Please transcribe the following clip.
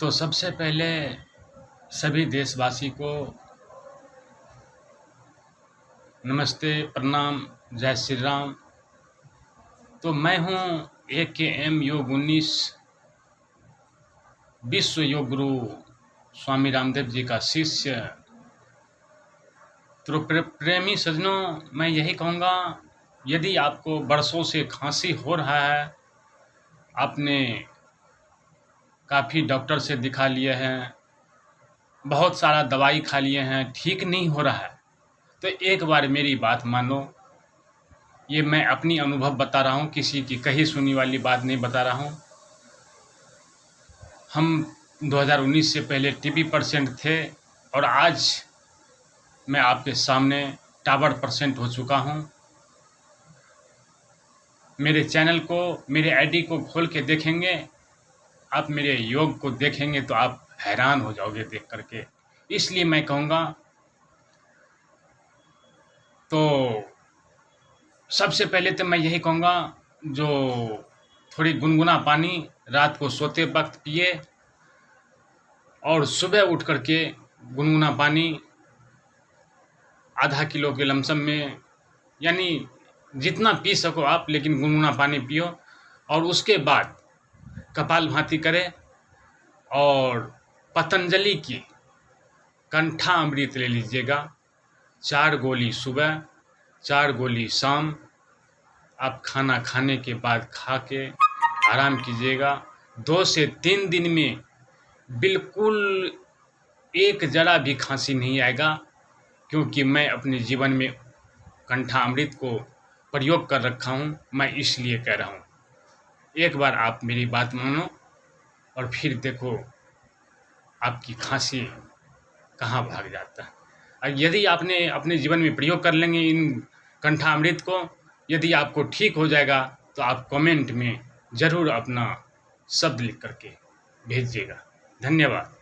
तो सबसे पहले सभी देशवासी को नमस्ते, प्रणाम, जय श्री राम। तो मैं हूँ AKM योग 19 विश्व योग गुरु स्वामी रामदेव जी का शिष्य। तो प्रेमी सज्जनों, मैं यही कहूँगा, यदि आपको बरसों से खांसी हो रहा है, आपने काफ़ी डॉक्टर से दिखा लिए हैं, बहुत सारा दवाई खा लिए हैं, ठीक नहीं हो रहा है, तो एक बार मेरी बात मानो। ये मैं अपनी अनुभव बता रहा हूँ, किसी की कही सुनी वाली बात नहीं बता रहा हूँ। हम 2019 से पहले टीबी पेशेंट थे और आज मैं आपके सामने टावर पेशेंट हो चुका हूँ। मेरे चैनल को, मेरे आईडी को खोल के देखेंगे, आप मेरे योग को देखेंगे तो आप हैरान हो जाओगे देख करके। इसलिए मैं कहूँगा, तो सबसे पहले तो मैं यही कहूँगा, जो थोड़ी गुनगुना पानी रात को सोते वक्त पिए और सुबह उठ करके गुनगुना पानी आधा किलो के लमसम में, यानी जितना पी सको आप, लेकिन गुनगुना पानी पियो। और उसके बाद कपालभाति करें और पतंजलि की कंठा अमृत ले लीजिएगा। 4 गोली सुबह, 4 गोली शाम। आप खाना खाने के बाद खा के आराम कीजिएगा। 2 से 3 दिन में बिल्कुल एक जरा भी खांसी नहीं आएगा, क्योंकि मैं अपने जीवन में कंठा अमृत को प्रयोग कर रखा हूँ। मैं इसलिए कह रहा हूँ, एक बार आप मेरी बात मानो और फिर देखो आपकी खांसी कहाँ भाग जाता है। और यदि आपने अपने जीवन में प्रयोग कर लेंगे इन कंठा अमृत को, यदि आपको ठीक हो जाएगा तो आप कमेंट में ज़रूर अपना शब्द लिख करके भेजिएगा। धन्यवाद।